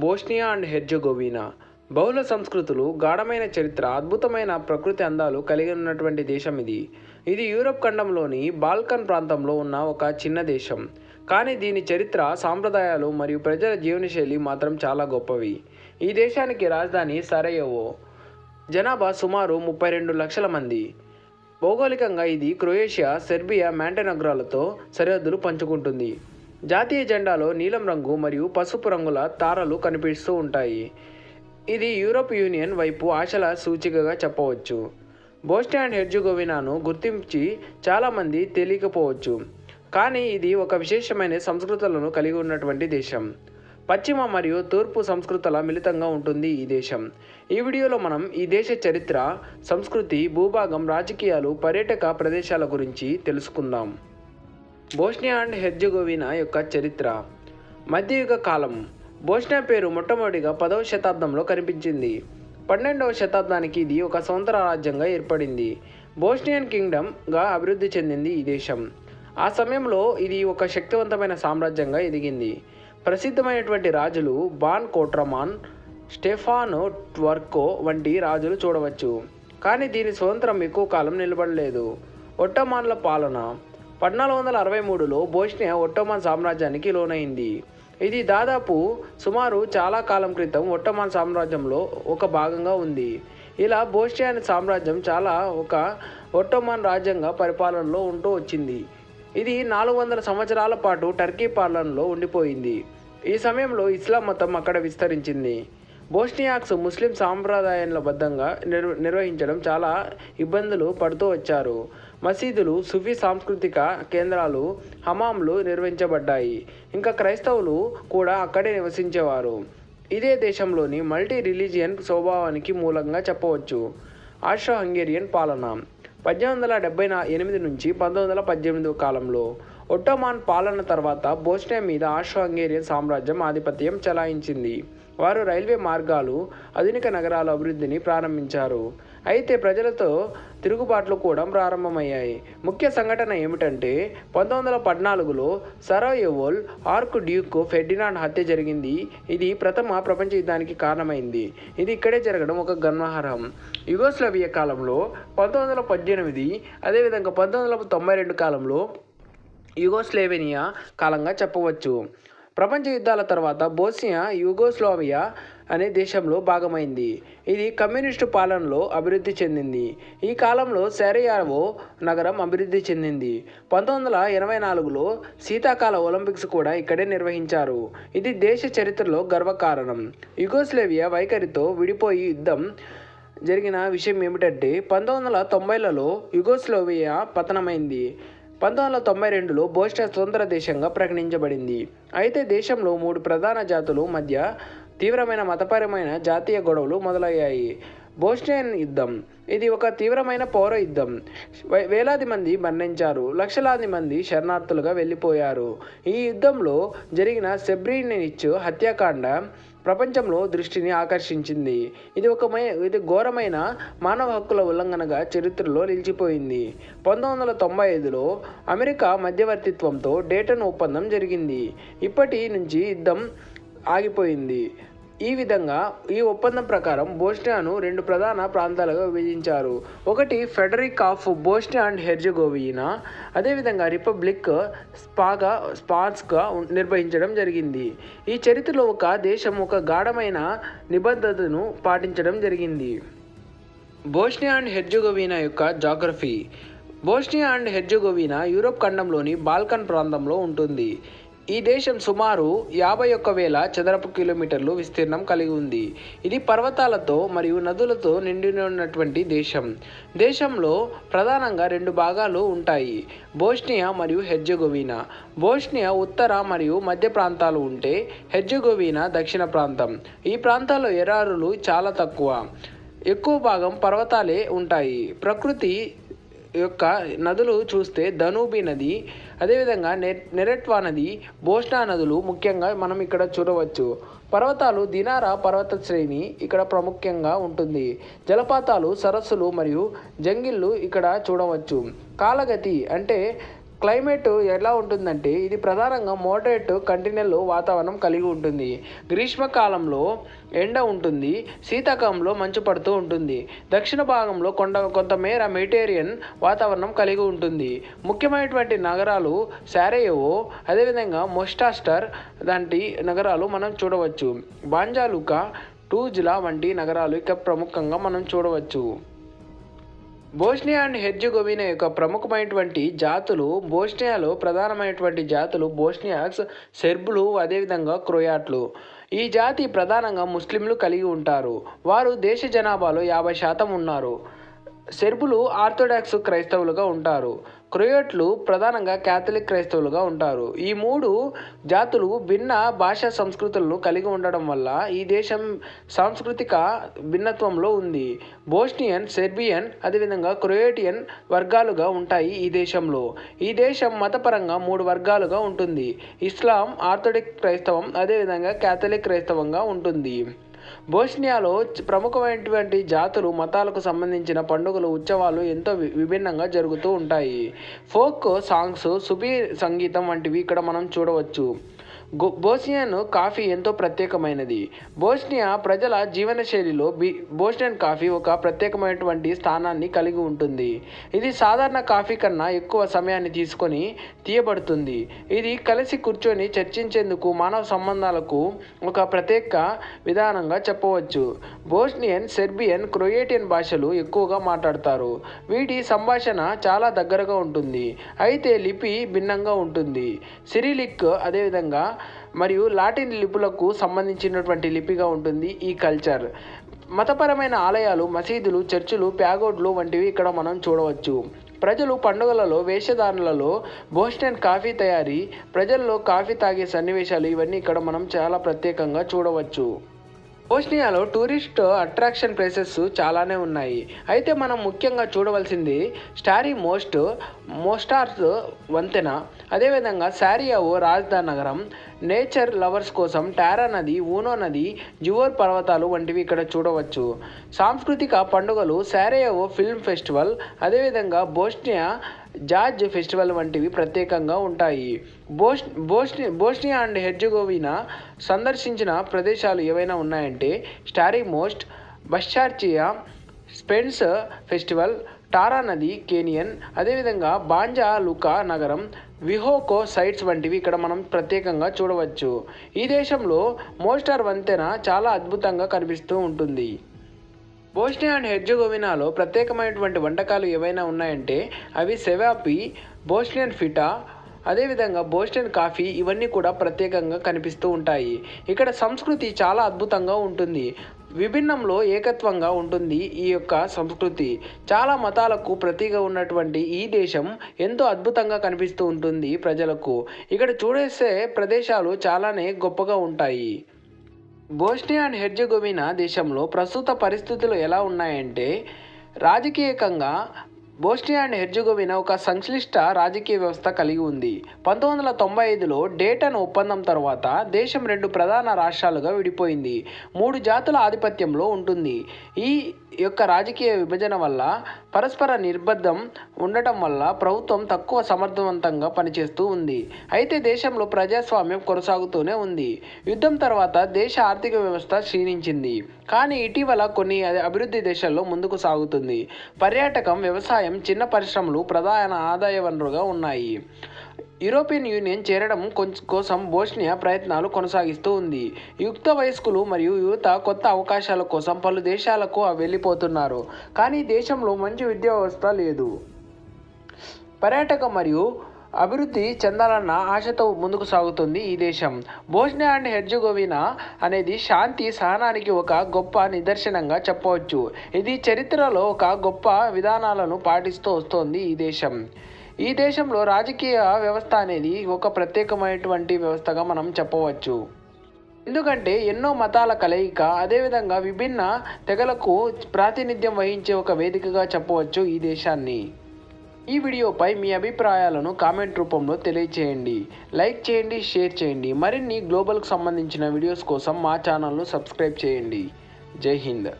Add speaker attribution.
Speaker 1: Bosnia and హెర్జగోవినా బహుళ సంస్కృతులు, గాఢమైన చరిత్ర, అద్భుతమైన ప్రకృతి అందాలు కలిగి ఉన్నటువంటి దేశం ఇది. ఇది యూరప్ ఖండంలోని బాల్కన్ ప్రాంతంలో ఉన్న ఒక చిన్న దేశం. కానీ దీని చరిత్ర, సాంప్రదాయాలు మరియు ప్రజల జీవనశైలి మాత్రం చాలా గొప్పవి. ఈ దేశానికి రాజధాని సరయెవో. జనాభా సుమారు 32 లక్షల మంది. భౌగోళికంగా ఇది క్రొయేషియా, సెర్బియా, మాంటెనెగ్రోలతో సరిహద్దులు పంచుకుంటుంది. జాతీయ జెండాలో నీలం రంగు మరియు పసుపు రంగుల తారలు కనిపిస్తూ ఉంటాయి. ఇది యూరోప్ యూనియన్ వైపు ఆశల సూచికగా చెప్పవచ్చు. బోస్నియా అండ్ హెర్జగోవినాను గుర్తించి చాలామంది తెలియకపోవచ్చు, కానీ ఇది ఒక విశేషమైన సంస్కృతులను కలిగి ఉన్నటువంటి దేశం. పశ్చిమ మరియు తూర్పు సంస్కృతుల మిళితంగా ఉంటుంది ఈ దేశం. ఈ వీడియోలో మనం ఈ దేశ చరిత్ర, సంస్కృతి, భూభాగం, రాజకీయాలు, పర్యాటక ప్రదేశాల గురించి తెలుసుకుందాం. బోస్నియా అండ్ హెర్జగోవినా యొక్క చరిత్ర. మధ్యయుగ కాలం. బోస్నియా పేరు మొట్టమొదటిగా 10వ శతాబ్దంలో కనిపించింది. 12వ శతాబ్దానికి ఇది ఒక స్వతంత్ర రాజ్యంగా ఏర్పడింది. బోస్నియన్ కింగ్డమ్గా అభివృద్ధి చెందింది ఈ దేశం. ఆ సమయంలో ఇది ఒక శక్తివంతమైన సామ్రాజ్యంగా ఎదిగింది. ప్రసిద్ధమైనటువంటి రాజులు బాన్ కోట్రమాన్, స్టెఫానో ట్వర్కో వంటి రాజులు చూడవచ్చు. కానీ దీని స్వతంత్రం ఎక్కువ కాలం నిలబడలేదు. ఒట్టోమాన్ల పాలన. 1463లో బోస్నియా ఒట్టోమాన్ సామ్రాజ్యానికి లోనైంది. ఇది దాదాపు సుమారు చాలా కాలం క్రితం ఒట్టోమాన్ సామ్రాజ్యంలో ఒక భాగంగా ఉంది. ఇలా బోస్నియా సామ్రాజ్యం చాలా ఒక ఒట్టోమాన్ రాజ్యంగా పరిపాలనలో ఉంటూ వచ్చింది. ఇది 400 సంవత్సరాల పాటు టర్కీ పాలనలో ఉండిపోయింది. ఈ సమయంలో ఇస్లాం మతం అక్కడ విస్తరించింది. బోస్నియాక్స్ ముస్లిం సాంప్రదాయాలబద్ధంగా నిర్వహించడం చాలా ఇబ్బందులు పడుతూ వచ్చారు. మసీదులు, సుఫీ సాంస్కృతిక కేంద్రాలు, హమాంలు నిర్వహించబడ్డాయి. ఇంకా క్రైస్తవులు కూడా అక్కడే నివసించేవారు. ఇదే దేశంలోని మల్టీ రిలీజియన్ స్వభావానికి మూలంగా చెప్పవచ్చు. ఆస్ట్రో-హంగేరియన్ పాలన. 1878 నుంచి 1918 కాలంలో ఒట్టోమాన్ పాలన తర్వాత బోస్నియా మీద ఆస్ట్రో-హంగేరియన్ సామ్రాజ్యం ఆధిపత్యం చెలాయించింది. వారు రైల్వే మార్గాలు, ఆధునిక నగరాల అభివృద్ధిని ప్రారంభించారు. అయితే ప్రజలతో తిరుగుబాట్లు కూడా ప్రారంభమయ్యాయి. ముఖ్య సంఘటన ఏమిటంటే 1914లో సరాయెవోల్ ఆర్క్ డ్యూక్ ఫెర్డినాండ్ హత్య జరిగింది. ఇది ప్రథమ ప్రపంచ యుద్ధానికి కారణమైంది. ఇది ఇక్కడే జరగడం ఒక గమనార్హం. యుగోస్లావియా కాలంలో 1918, అదేవిధంగా 1992 కాలంలో యుగోస్లేవియా కాలంగా చెప్పవచ్చు. ప్రపంచ యుద్ధాల తర్వాత బోస్నియా యుగోస్లావియా అనే దేశంలో భాగమైంది. ఇది కమ్యూనిస్టు పాలనలో అభివృద్ధి చెందింది. ఈ కాలంలో సారయెవో నగరం అభివృద్ధి చెందింది. 1984లో శీతాకాల ఒలింపిక్స్ కూడా ఇక్కడే నిర్వహించారు. ఇది దేశ చరిత్రలో గర్వకారణం. యుగోస్లావియా వైఖరితో విడిపోయి యుద్ధం జరిగిన విషయం ఏమిటంటే 1990లలో యుగోస్లావియా పతనమైంది. 1992లో బోస్నియా స్వతంత్ర దేశంగా ప్రకటించబడింది. అయితే దేశంలో 3 ప్రధాన జాతుల మధ్య తీవ్రమైన మతపరమైన జాతీయ గొడవలు మొదలయ్యాయి. బోస్నియన్ యుద్ధం. ఇది ఒక తీవ్రమైన పౌర యుద్ధం. వేలాది మంది మరణించారు, లక్షలాది మంది శరణార్థులుగా వెళ్ళిపోయారు. ఈ యుద్ధంలో జరిగిన సెబ్రెనిచా హత్యాకాండ ప్రపంచంలో దృష్టిని ఆకర్షించింది. ఇది ఘోరమైన మానవ హక్కుల ఉల్లంఘనగా చరిత్రలో నిలిచిపోయింది. 1995లో అమెరికా మధ్యవర్తిత్వంతో డేటన్ ఒప్పందం జరిగింది. ఇప్పటి నుంచి యుద్ధం ఆగిపోయింది. ఈ విధంగా ఈ ఒప్పందం ప్రకారం బోస్నియాను 2 ప్రధాన ప్రాంతాలుగా విభజించారు. ఒకటి ఫెడరిక్ ఆఫ్ బోస్నియా అండ్ హెర్జగోవినా, అదేవిధంగా రిపబ్లిక్ స్పార్స్గా నిర్వహించడం జరిగింది. ఈ చరిత్రలో ఒక దేశం ఒక గాఢమైన నిబద్ధతను పాటించడం జరిగింది. బోస్నియా అండ్ హెర్జగోవినా యొక్క geography. Bosnia and Herzegovina Europe ఖండంలోని బాల్కన్ ప్రాంతంలో ఉంటుంది. ఈ దేశం సుమారు 51,000 చదరపు కిలోమీటర్లు విస్తీర్ణం కలిగి ఉంది. ఇది పర్వతాలతో మరియు నదులతో నిండి ఉన్నటువంటి దేశం. దేశంలో ప్రధానంగా 2 భాగాలు ఉంటాయి, బోస్నియా మరియు హెర్జగోవినా. బోస్నియా ఉత్తర మరియు మధ్య ప్రాంతాలు ఉంటే హెర్జగోవినా దక్షిణ ప్రాంతం. ఈ ప్రాంతాల్లో ఎడారులు చాలా తక్కువ, ఎక్కువ భాగం పర్వతాలే ఉంటాయి. ప్రకృతి యొక్క నదులు చూస్తే దనూబి నది, అదేవిధంగా నెరెట్వా నది, బోస్నా నదులు ముఖ్యంగా మనం ఇక్కడ చూడవచ్చు. పర్వతాలు దినారా పర్వత శ్రేణి ఇక్కడ ప్రాముఖ్యంగా ఉంటుంది. జలపాతాలు, సరస్సులు మరియు జంగిళ్ళు ఇక్కడ చూడవచ్చు. కాలగతి అంటే క్లైమేట్ ఎలా ఉంటుందంటే ఇది ప్రధానంగా మోడరేట్ కంటినెల్ వాతావరణం కలిగి ఉంటుంది. గ్రీష్మకాలంలో ఎండ ఉంటుంది, శీతాకాలంలో మంచు పడుతూ ఉంటుంది. దక్షిణ భాగంలో కొంతమేర మెడిటేరియన్ వాతావరణం కలిగి ఉంటుంది. ముఖ్యమైనటువంటి నగరాలు సారయెవో, అదేవిధంగా మొస్టాస్టర్ లాంటి నగరాలు మనం చూడవచ్చు. బాంజాలుకా, టూజ్లా వంటి నగరాలు ఇక ప్రముఖంగా మనం చూడవచ్చు. బోస్నియా అండ్ హెర్జెగోవినా యొక్క ప్రముఖమైనటువంటి జాతులు, బోస్నియాలో ప్రధానమైనటువంటి జాతులు బోస్నియాక్స్, సెర్బులు, అదేవిధంగా క్రొయాట్లు. ఈ జాతి ప్రధానంగా ముస్లింలు కలిగి ఉంటారు. వారు దేశ జనాభాలో 50% ఉన్నారు. సెర్బులు ఆర్థోడాక్స్ క్రైస్తవులుగా ఉంటారు. క్రొయోట్లు ప్రధానంగా క్యాథలిక్ క్రైస్తవులుగా ఉంటారు. ఈ మూడు జాతులు భిన్న భాషా సంస్కృతులను కలిగి ఉండడం వల్ల ఈ దేశం సాంస్కృతిక భిన్నత్వంలో ఉంది. బోస్నియన్, సెర్బియన్, అదేవిధంగా క్రొయేటియన్ వర్గాలుగా ఉంటాయి ఈ దేశంలో. ఈ దేశం మతపరంగా 3 వర్గాలుగా ఉంటుంది. ఇస్లాం, ఆర్థోడాక్స్ క్రైస్తవం, అదేవిధంగా క్యాథలిక్ క్రైస్తవంగా ఉంటుంది. బోస్నియాలో ప్రముఖమైనటువంటి జాతులు, మతాలకు సంబంధించిన పండుగలు, ఉత్సవాలు ఎంతో విభిన్నంగా జరుగుతూ ఉంటాయి. ఫోక్ సాంగ్స్, సుఫీ సంగీతం వంటివి ఇక్కడ మనం చూడవచ్చు. బోస్నియన్ కాఫీ ఎంతో ప్రత్యేకమైనది. బోస్నియా ప్రజల జీవనశైలిలో బోస్నియన్ కాఫీ ఒక ప్రత్యేకమైనటువంటి స్థానాన్ని కలిగి ఉంటుంది. ఇది సాధారణ కాఫీ కన్నా ఎక్కువ సమయాన్ని తీసుకొని తీయబడుతుంది. ఇది కలిసి కూర్చొని చర్చించేందుకు, మానవ సంబంధాలకు ఒక ప్రత్యేక విధానంగా చెప్పవచ్చు. బోస్నియన్, సెర్బియన్, క్రొయేటియన్ భాషలు ఎక్కువగా మాట్లాడతారు. వీటి సంభాషణ చాలా దగ్గరగా ఉంటుంది, అయితే లిపి భిన్నంగా ఉంటుంది. సిరిలిక్, అదేవిధంగా మరియు లాటిన్ లిపులకు సంబంధించినటువంటి లిపిగా ఉంటుంది ఈ కల్చర్. మతపరమైన ఆలయాలు, మసీదులు, చర్చిలు, ప్యాగోడ్లు వంటివి ఇక్కడ మనం చూడవచ్చు. ప్రజలు పండుగలలో, వేషధారణలలో, బోస్నియన్ కాఫీ తయారీ, ప్రజల్లో కాఫీ తాగే సన్నివేశాలు ఇవన్నీ ఇక్కడ మనం చాలా ప్రత్యేకంగా చూడవచ్చు. బోస్నియాలో టూరిస్ట్ అట్రాక్షన్ ప్లేసెస్ చాలానే ఉన్నాయి. అయితే మనం ముఖ్యంగా చూడవలసింది స్టారీ మోస్టార్స్ వంతెన, అదేవిధంగా సారయెవో రాజధాని నగరం, నేచర్ లవర్స్ కోసం టారా నది, ఊనో నది, జువోర్ పర్వతాలు వంటివి ఇక్కడ చూడవచ్చు. సాంస్కృతిక పండుగలు సారయెవో ఫిల్మ్ ఫెస్టివల్, అదేవిధంగా బోస్నియా జాజ్ ఫెస్టివల్ వంటివి ప్రత్యేకంగా ఉంటాయి. బోస్నియా అండ్ హెర్జెగోవినా సందర్శించిన ప్రదేశాలు ఏవైనా ఉన్నాయంటే స్టారీ మోస్ట్, బషార్చియా, స్పెన్స్ ఫెస్టివల్, టారా నది, కేనియన్, అదేవిధంగా బాంజా లుకా నగరం, విహోకో సైట్స్ వంటివి ఇక్కడ మనం ప్రత్యేకంగా చూడవచ్చు. ఈ దేశంలో మోస్టార్ వంతెన చాలా అద్భుతంగా కనిపిస్తూ ఉంటుంది. బోస్నియా అండ్ హెర్జెగోవినాలో ప్రత్యేకమైనటువంటి వంటకాలు ఏవైనా ఉన్నాయంటే అవి సెవాపి, బోస్నియన్ ఫిటా, అదేవిధంగా బోస్నియన్ కాఫీ ఇవన్నీ కూడా ప్రత్యేకంగా కనిపిస్తూ ఉంటాయి. ఇక్కడ సంస్కృతి చాలా అద్భుతంగా ఉంటుంది. విభిన్నంలో ఏకత్వంగా ఉంటుంది ఈ యొక్క సంస్కృతి. చాలా మతాలకు ప్రతీగా ఉన్నటువంటి ఈ దేశం ఎంతో అద్భుతంగా కనిపిస్తూ ఉంటుంది ప్రజలకు. ఇక్కడ చూడేసే ప్రదేశాలు చాలానే గొప్పగా ఉంటాయి. బోస్నియా అండ్ హెర్జెగోవినా దేశంలో ప్రస్తుత పరిస్థితులు ఎలా ఉన్నాయంటే రాజకీయంగా బోస్నియా అండ్ హెర్జెగోవినా ఒక సంక్లిష్ట రాజకీయ వ్యవస్థ కలిగి ఉంది. 1995లో డేటన్ ఒప్పందం తర్వాత దేశం 2 ప్రధాన రాష్ట్రాలుగా విడిపోయింది. 3 జాతుల ఆధిపత్యంలో ఉంటుంది. ఈ యొక్క రాజకీయ విభజన వల్ల పరస్పర నిర్బంధం ఉండటం వల్ల ప్రభుత్వం తక్కువ సమర్థవంతంగా పనిచేస్తూ ఉంది. అయితే దేశంలో ప్రజాస్వామ్యం కొనసాగుతూనే ఉంది. యుద్ధం తర్వాత దేశ ఆర్థిక వ్యవస్థ క్షీణించింది, కానీ ఇటీవల కొన్ని అభివృద్ధి దేశాల్లో ముందుకు సాగుతుంది. పర్యాటకం, వ్యవసాయం, చిన్న పరిశ్రమలు ప్రధాన ఆదాయ వనరుగా ఉన్నాయి. యూరోపియన్ యూనియన్ చేరడం కోసం బోస్నియా ప్రయత్నాలు కొనసాగిస్తూ ఉంది. యుక్త వయస్కులు మరియు యువత కొత్త అవకాశాల కోసం పలు దేశాలకు వెళ్ళిపోతున్నారు, కానీ దేశంలో మంచి విద్యా వ్యవస్థ లేదు. పర్యాటకం మరియు అభివృద్ధి చెందాలన్న ఆశతో ముందుకు సాగుతుంది ఈ దేశం. బోస్నియా అండ్ హెర్జెగోవినా అనేది శాంతి, సహనానికి ఒక గొప్ప నిదర్శనంగా చెప్పవచ్చు. ఇది చరిత్రలో ఒక గొప్ప విధానాలను పాటిస్తూ వస్తోంది ఈ దేశం. ఈ దేశంలో రాజకీయ వ్యవస్థ అనేది ఒక ప్రత్యేకమైనటువంటి వ్యవస్థగా మనం చెప్పవచ్చు. ఎందుకంటే ఎన్నో మతాల కలయిక, అదేవిధంగా విభిన్న తెగలకు ప్రాతినిధ్యం వహించే ఒక వేదికగా చెప్పవచ్చు ఈ దేశాన్ని. ఈ వీడియోపై మీ అభిప్రాయాలను కామెంట్ రూపంలో తెలియచేయండి. లైక్ చేయండి, షేర్ చేయండి. మరిన్ని గ్లోబల్కు సంబంధించిన వీడియోస్ కోసం మా ఛానల్ను సబ్స్క్రైబ్ చేయండి. జై హింద్.